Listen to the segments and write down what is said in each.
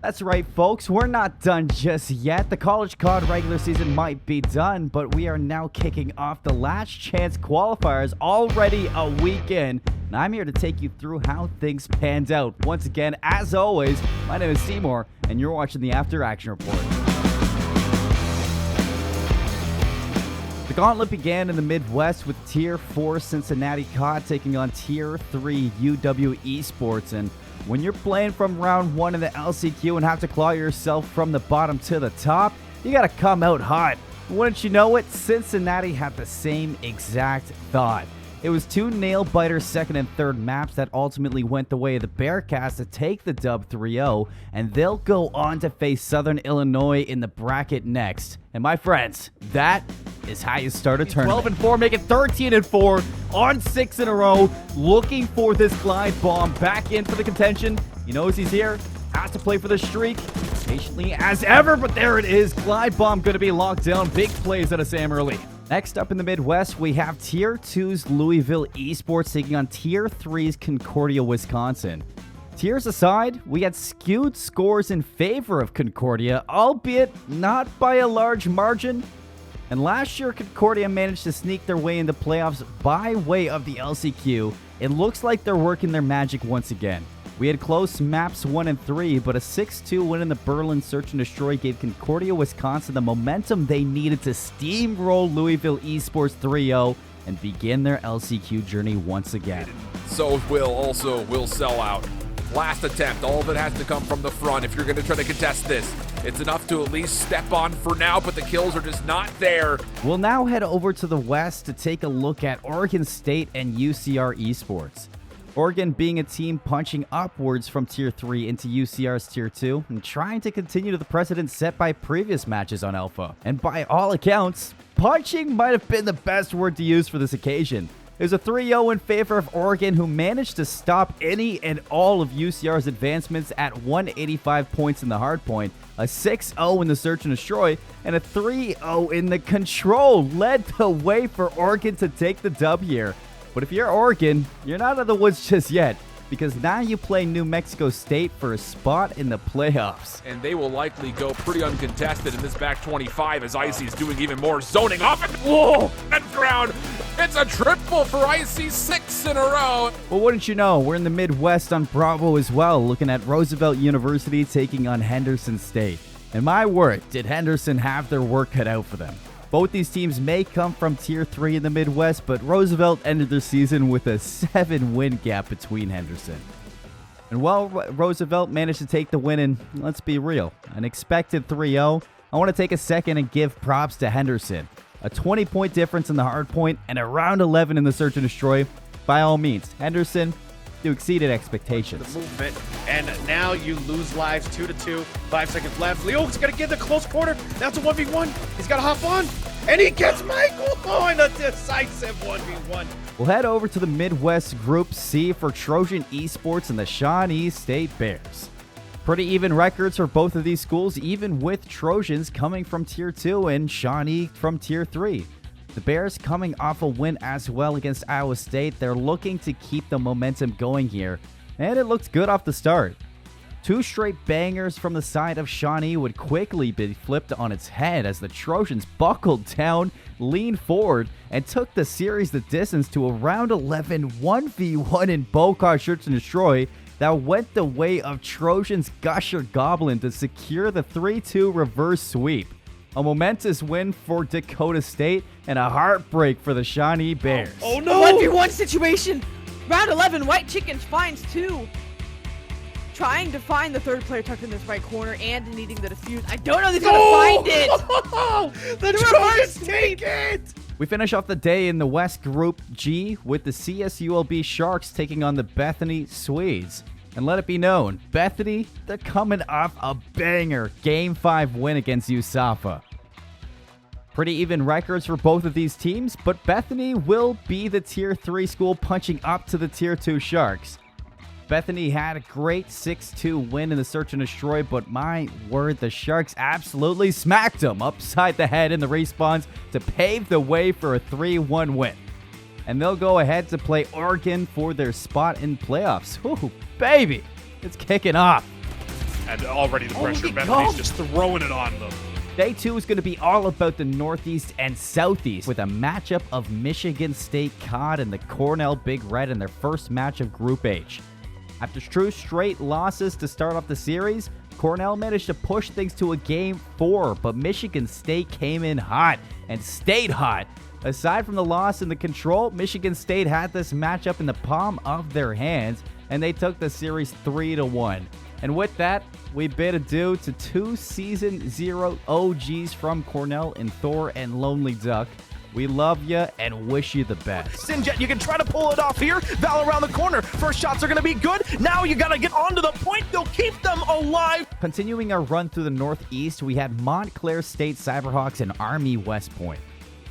That's right, folks. We're not done just yet. The College Cod regular season might be done, but we are now kicking off the last chance qualifiers already a week in. And I'm here to take you through how things panned out. Once again, as always, my name is CMoore, and you're watching the After Action Report. The gauntlet began in the Midwest with Tier 4 Cincinnati Cod taking on Tier 3 UW Esports. And when you're playing from round 1 in the LCQ and have to claw yourself from the bottom to the top, you gotta come out hot. Wouldn't you know it, Cincinnati had the same exact thought. It was two nail-biter second and third maps that ultimately went the way of the Bearcats to take the dub 3-0, and they'll go on to face Southern Illinois in the bracket next. And my friends, that is how you start a tournament. 12-4, make it 13-4 on 6 in a row, looking for this glide bomb back in for the contention. He knows he's here, has to play for the streak, patiently as ever, but there it is. Glide bomb going to be locked down. Big plays out of Sam Early. Next up in the Midwest, we have Tier 2's Louisville Esports taking on Tier 3's Concordia, Wisconsin. Tiers aside, we had skewed scores in favor of Concordia, albeit not by a large margin. And last year, Concordia managed to sneak their way into playoffs by way of the LCQ. It looks like they're working their magic once again. We had close maps 1 and 3, but a 6-2 win in the Berlin Search and Destroy gave Concordia, Wisconsin the momentum they needed to steamroll Louisville Esports 3-0 and begin their LCQ journey once again. So will sell out. Last attempt, all of it has to come from the front if you're going to try to contest this. It's enough to at least step on for now, but the kills are just not there. We'll now head over to the West to take a look at Oregon State and UCR Esports. Oregon being a team punching upwards from Tier 3 into UCR's Tier 2 and trying to continue to the precedent set by previous matches on Alpha. And by all accounts, punching might have been the best word to use for this occasion. It was a 3-0 in favor of Oregon, who managed to stop any and all of UCR's advancements at 185 points in the hardpoint, a 6-0 in the Search and Destroy, and a 3-0 in the Control led the way for Oregon to take the dub here. But if you're Oregon, you're not out of the woods just yet, because now you play New Mexico State for a spot in the playoffs. And they will likely go pretty uncontested in this back 25 as Icy is doing even more zoning off it. Whoa, that ground. It's a triple for Icy, 6 in a row. Well, wouldn't you know, we're in the Midwest on Bravo as well, looking at Roosevelt University taking on Henderson State. And my word, did Henderson have their work cut out for them. Both these teams may come from Tier 3 in the Midwest, but Roosevelt ended their season with a 7-win gap between Henderson. And while Roosevelt managed to take the win in, let's be real, an expected 3-0, I want to take a second and give props to Henderson. A 20-point difference in the hardpoint and a round 11 in the Search and Destroy. By all means, Henderson, you exceeded expectations. The movement, and now you lose lives 2-2, 5 seconds left. Leo's gonna get the close quarter. That's a 1v1. He's gotta hop on, and he gets Michael. Oh, and a decisive 1v1. We'll head over to the Midwest Group C for Trojan Esports and the Shawnee State Bears. Pretty even records for both of these schools, even with Trojans coming from Tier 2 and Shawnee from Tier 3. The Bears coming off a win as well against Iowa State. They're looking to keep the momentum going here, and it looks good off the start. 2 straight bangers from the side of Shawnee would quickly be flipped on its head as the Trojans buckled down, leaned forward, and took the series the distance to a round 11 1v1 in Boca Search and Destroy that went the way of Trojans' Gusher Goblin to secure the 3-2 reverse sweep. A momentous win for Dakota State and a heartbreak for the Shawnee Bears. Oh no! 1v1 situation. Round 11, White Chickens finds 2. Trying to find the third player tucked in this right corner and needing the defuse. I don't know if he's going to find it. The Trojans take it. We finish off the day in the West Group G with the CSULB Sharks taking on the Bethany Swedes. And let it be known, Bethany, they're coming off a banger Game 5 win against USAFA. Pretty even records for both of these teams, but Bethany will be the Tier 3 school punching up to the Tier 2 Sharks. Bethany had a great 6-2 win in the Search and Destroy, but my word, the Sharks absolutely smacked them upside the head in the respawns to pave the way for a 3-1 win. And they'll go ahead to play Oregon for their spot in playoffs. Ooh, baby, it's kicking off. And already the pressure, look at Bethany's Cod. just throwing it on them. Day 2 is going to be all about the Northeast and Southeast with a matchup of Michigan State Cod and the Cornell Big Red in their first match of Group H. After 2 straight losses to start off the series, Cornell managed to push things to a Game 4, but Michigan State came in hot and stayed hot. Aside from the loss in the control, Michigan State had this matchup in the palm of their hands, and they took the series 3-1. And with that, we bid adieu to 2 Season 0 OGs from Cornell in Thor and Lonely Duck. We love you and wish you the best. Sinjet, you can try to pull it off here. Val around the corner. First shots are going to be good. Now you got to get onto the point. They'll keep them alive. Continuing our run through the Northeast, we had Montclair State Cyberhawks and Army West Point.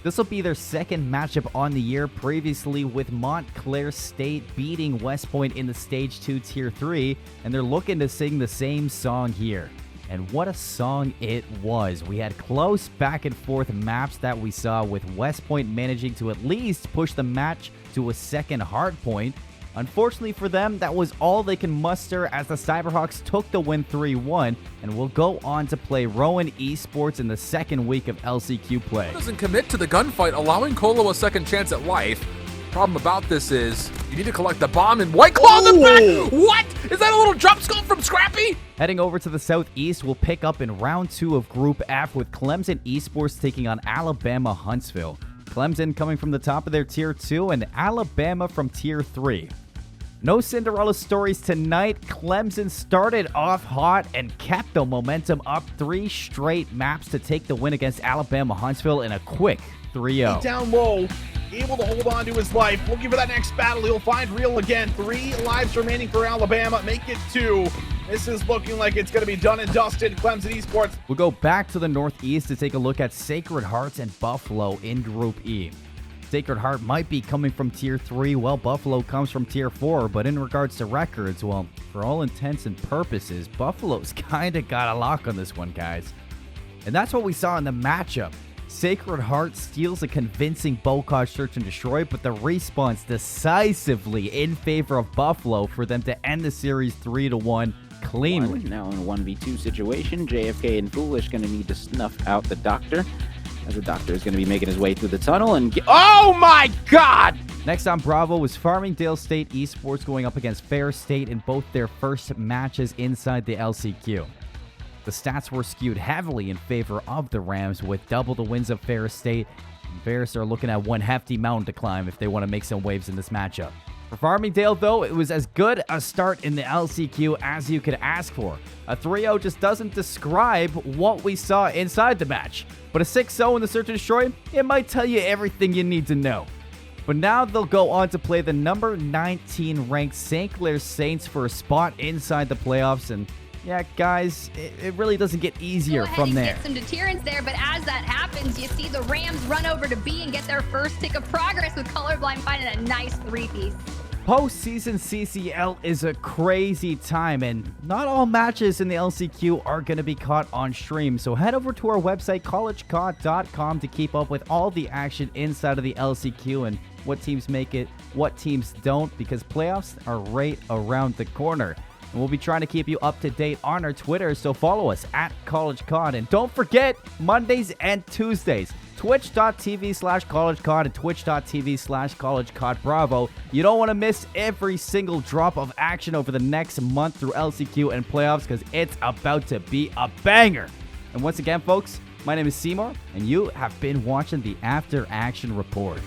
This will be their second matchup on the year, previously with Montclair State beating West Point in the Stage 2 Tier 3, and they're looking to sing the same song here. And what a song it was. We had close back and forth maps that we saw, with West Point managing to at least push the match to a second hard point. Unfortunately for them, that was all they can muster as the Cyberhawks took the win 3-1 and will go on to play UW Esports in the second week of LCQ play. Doesn't commit to the gunfight, allowing Colo a second chance at life. Problem about this is you need to collect the bomb and White Claw in the back. What? Is that a little jump scope from Scrappy? Heading over to the Southeast, we'll pick up in round 2 of Group F with Clemson Esports taking on Alabama Huntsville. Clemson coming from the top of their Tier 2 and Alabama from Tier 3. No Cinderella stories tonight. Clemson started off hot and kept the momentum up 3 straight maps to take the win against Alabama Huntsville in a quick 3-0. Down low, able to hold on to his life. Looking for that next battle. He'll find Real again. 3 lives remaining for Alabama. Make it 2. This is looking like it's going to be done and dusted. Clemson Esports. We'll go back to the Northeast to take a look at Sacred Hearts and Buffalo in Group E. Sacred Heart might be coming from Tier 3, while Buffalo comes from Tier 4, but in regards to records, well, for all intents and purposes, Buffalo's kind of got a lock on this one, guys. And that's what we saw in the matchup. Sacred Heart steals a convincing Bocage Search and Destroy, but the response decisively in favor of Buffalo for them to end the series 3-1 cleanly. Now in a 1v2 situation, JFK and Foolish going to need to snuff out the Doctor, as the Doctor is going to be making his way through the tunnel and oh my god! Next on Bravo was Farmingdale State Esports going up against Ferris State in both their first matches inside the LCQ. The stats were skewed heavily in favor of the Rams, with double the wins of Ferris State. Ferris are looking at one hefty mountain to climb if they want to make some waves in this matchup. For Farmingdale, though, it was as good a start in the LCQ as you could ask for. A 3-0 just doesn't describe what we saw inside the match, but a 6-0 in the Search and Destroy, it might tell you everything you need to know. But now they'll go on to play the number 19 ranked St. Clair Saints for a spot inside the playoffs, and yeah, guys, it really doesn't get easier from there. Get some deterrence there, but as that happens, you see the Rams run over to B and get their first tick of progress with Colorblind finding a nice 3-piece. Postseason CCL is a crazy time, and not all matches in the LCQ are going to be caught on stream. So head over to our website, collegecod.com, to keep up with all the action inside of the LCQ and what teams make it, what teams don't, because playoffs are right around the corner. And we'll be trying to keep you up to date on our Twitter, so follow us at CollegeCod. And don't forget, Mondays and Tuesdays, twitch.tv/CollegeCod and twitch.tv/CollegeCod Bravo. You don't want to miss every single drop of action over the next month through LCQ and playoffs, because it's about to be a banger. And once again, folks, my name is CMoore, and you have been watching the After Action Report.